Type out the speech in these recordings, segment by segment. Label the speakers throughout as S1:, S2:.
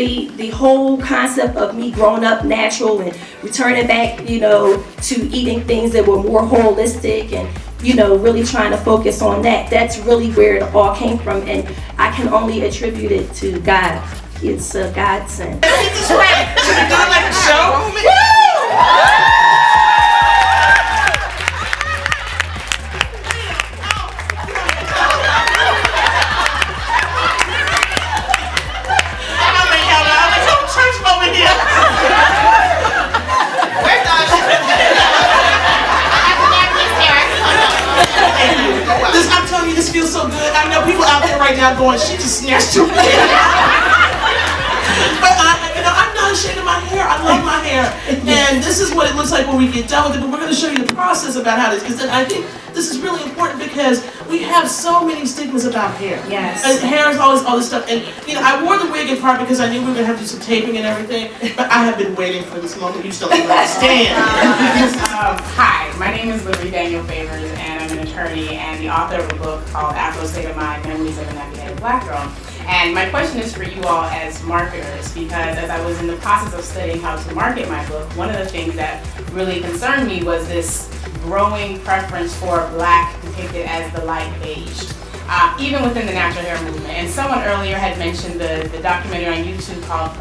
S1: the whole concept of me growing up natural and returning back, you know, to eating things that were more holistic and, you know, really trying to focus on that. That's really where it all came from, and I can only attribute it to God. It's a godsend.
S2: Should we do it like a show? I'm telling you, this feels so good. I know people out there right now going, she just snatched your hair. But I'm not ashamed of my hair. I love my hair. And this is what it looks like when we get done with it. But we're going to show you the process about how this, because I think this is really important because we have so many stigmas about hair.
S1: Yes.
S2: And hair is always all this stuff. And, you know, I wore the wig in part because I knew we were going to have to do some taping and everything. But I have been waiting for this moment. You still don't understand.
S3: Hi, my name is Liberty Daniel Favors, and I'm an attorney and the author of a book called Afro State of Mind, Memories of a Nappy-Headed Black Girl. And my question is for you all as marketers, because as I was in the process of studying how to market my book, one of the things that really concerned me was this growing preference for black depicted as the light beige, even within the natural hair movement. And someone earlier had mentioned the documentary on YouTube called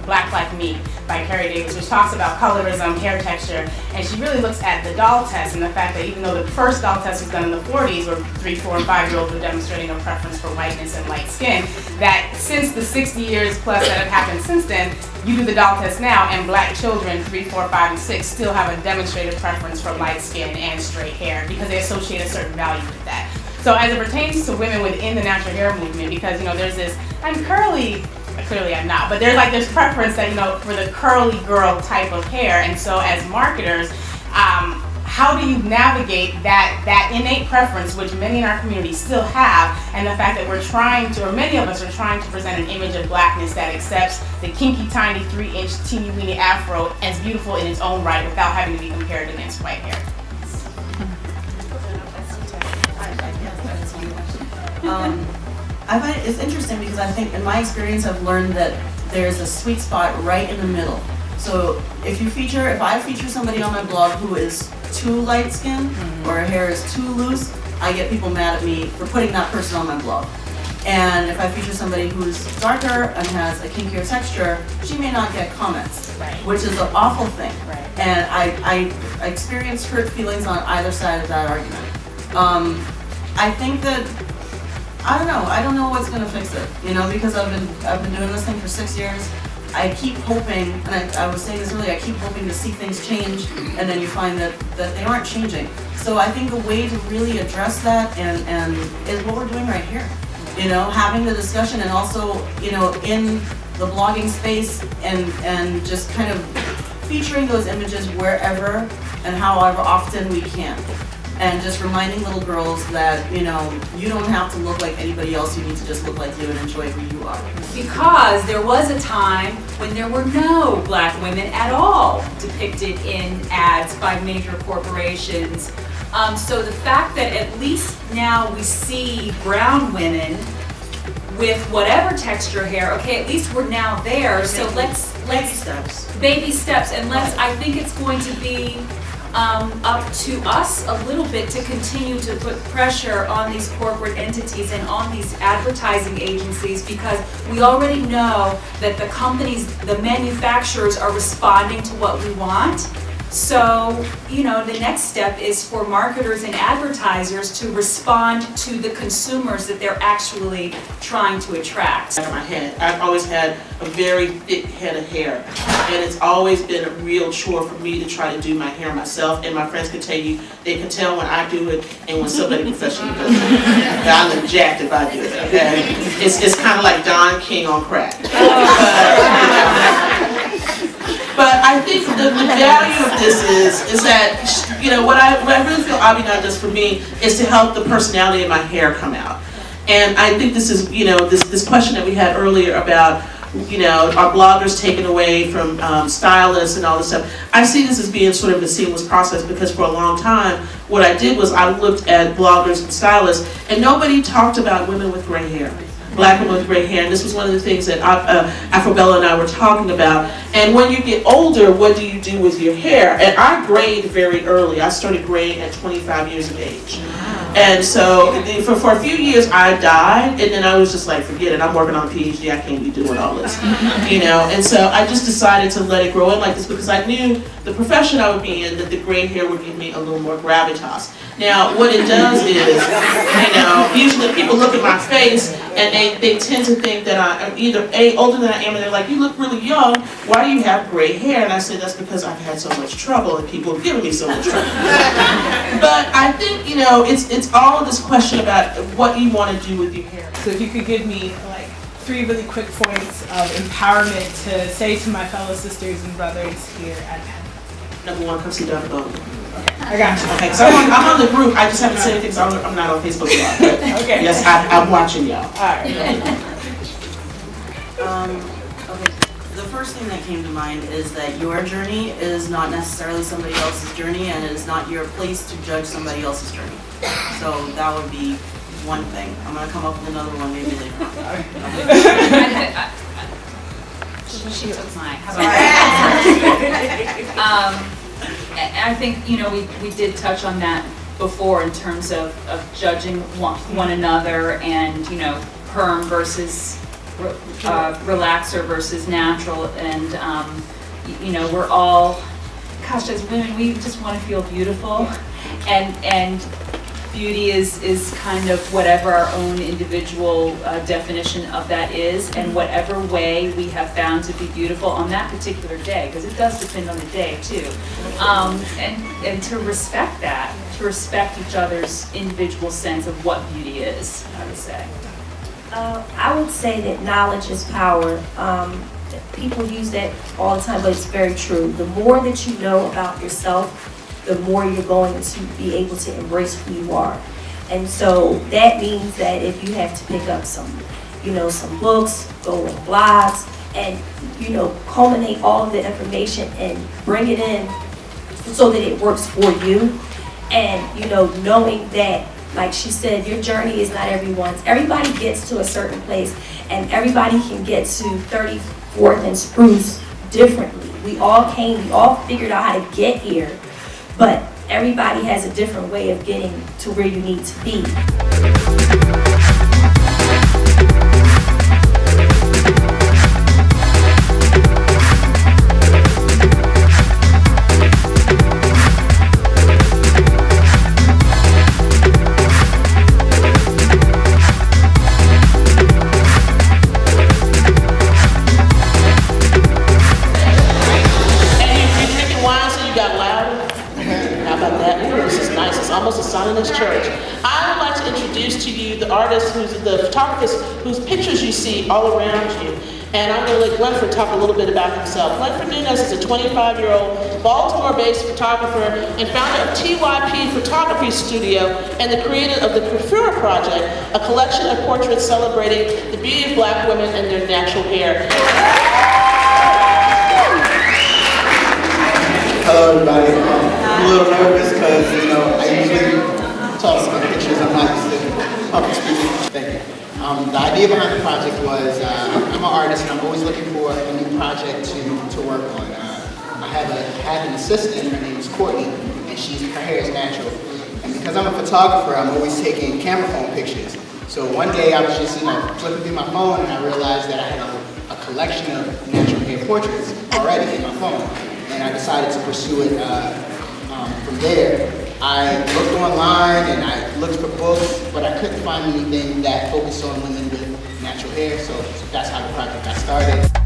S3: Black Like Me by Cara Davis, which talks about colorism, hair texture, and she really looks at the doll test and the fact that even though the first doll test was done in the 40s, where 3, 4, and 5-year-olds were demonstrating a preference for whiteness and light skin, that since the 60 years plus that have happened since then, you do the doll test now, and black children, 3, 4, 5, and 6, still have a demonstrated preference for light skin and straight hair because they associate a certain value with that. So as it pertains to women within the natural hair movement, because, you know, there's this, I'm curly, clearly I'm not, but there's like this preference that, you know, for the curly girl type of hair. And so as marketers, how do you navigate that innate preference, which many in our community still have, and the fact that we're trying to, or many of us are trying to present an image of blackness that accepts the kinky, tiny, 3-inch, teeny weeny afro as beautiful in its own right without having to be compared against white hair?
S4: I find it's interesting because I think in my experience I've learned that there's a sweet spot right in the middle. So if I feature somebody on my blog who is too light skinned or her hair is too loose, I get people mad at me for putting that person on my blog. And if I feature somebody who's darker and has a kinkier texture, she may not get comments, which is an awful thing. And I experienced hurt feelings on either side of that argument. I think that I don't know what's gonna fix it, you know, because I've been doing this thing for 6 years. I keep hoping, and I was saying this earlier, I keep hoping to see things change, and then you find that they aren't changing. So I think the way to really address that and is what we're doing right here. You know, having the discussion and also, you know, in the blogging space and just kind of featuring those images wherever and however often we can. And just reminding little girls that, you know, you don't have to look like anybody else, you need to just look like you and enjoy who you are.
S5: Because there was a time when there were no black women at all depicted in ads by major corporations. So the fact that at least now we see brown women with whatever texture hair, okay, at least we're now there. So let's baby steps, and I think it's going to be up to us a little bit to continue to put pressure on these corporate entities and on these advertising agencies, because we already know that the companies, the manufacturers are responding to what we want. So, you know, the next step is for marketers and advertisers to respond to the consumers that they're actually trying to attract.
S2: My head, I've always had a very thick head of hair, and it's always been a real chore for me to try to do my hair myself. And my friends can tell you, they can tell when I do it and when somebody professionally does it. I look jacked if I do it. Okay, it's kind of like Don King on crack. But I think the value of this is that, you know, what I really feel Abenaa does for me is to help the personality of my hair come out. And I think this is, you know, this question that we had earlier about, you know, are bloggers taken away from stylists and all this stuff. I see this as being sort of a seamless process, because for a long time, what I did was I looked at bloggers and stylists, and nobody talked about women with gray hair. black women with gray hair, and this was one of the things that Afrobella and I were talking about. And when you get older, what do you do with your hair? And I grayed very early. I started graying at 25 years of age. And so for a few years I dyed, and then I was just like, forget it, I'm working on a PhD, I can't be doing all this, you know. And so I just decided to let it grow in like this because I knew the profession I would be in, that the gray hair would give me a little more gravitas. Now, what it does is, you know, usually people look at my face and they tend to think that I'm either A, older than I am, and they're like, you look really young, why do you have gray hair? And I say, that's because I've had so much trouble and people have given me so much trouble. But I think, you know, it's all of this question about what you want to do with your hair.
S6: So if you could give me like 3 really quick points of empowerment to say to my fellow sisters and brothers here at Penn.
S2: Number 1, come see Dr. Butler.
S6: I got you.
S2: Okay, so I'm on the group. I just haven't said anything, so I'm not on Facebook a lot. But
S6: Okay.
S2: yes, I'm watching y'all.
S6: All right.
S4: Okay. The first thing that came to mind is that your journey is not necessarily somebody else's journey, and it is not your place to judge somebody else's journey. So that would be one thing. I'm gonna come up with another one maybe later on.
S5: She took mine. How about I think, you know, we did touch on that before in terms of judging one another and, you know, perm versus relaxer versus natural, and you know, we're all, gosh, as women, we just want to feel beautiful, and beauty is kind of whatever our own individual definition of that is, and whatever way we have found to be beautiful on that particular day, because it does depend on the day too, and to respect that, to respect each other's individual sense of what beauty is, I would say.
S1: I would say that knowledge is power. People use that all the time, but it's very true. The more that you know about yourself, the more you're going to be able to embrace who you are. And so that means that if you have to pick up some books, go on blogs, and, you know, culminate all of the information and bring it in so that it works for you. And, you know, knowing that, like she said, your journey is not everyone's. Everybody gets to a certain place, and everybody can get to 34th and Spruce differently. We all figured out how to get here, but everybody has a different way of getting to where you need to be.
S2: Church. I would like to introduce to you the artist, the photographer whose pictures you see all around you. And I'm going to let Glenford talk a little bit about himself. Glenford Nunez is a 25-year-old Baltimore-based photographer and founder of TYP Photography Studio and the creator of the Coiffure Project, a collection of portraits celebrating the beauty of black women and their natural hair.
S7: Hello everybody. I'm a little nervous because, you know, I usually talk about pictures. I'm not used to public speaking. Thank you. The idea behind the project was I'm an artist and I'm always looking for a new project to work on. I have an assistant, her name is Courtney, and her hair is natural. And because I'm a photographer, I'm always taking camera phone pictures. So one day I was just, you know, flipping through my phone and I realized that I had a collection of natural hair portraits already in my phone. And I decided to pursue it from there. I looked online and I looked for books, but I couldn't find anything that focused on women with natural hair, so that's how the project got started.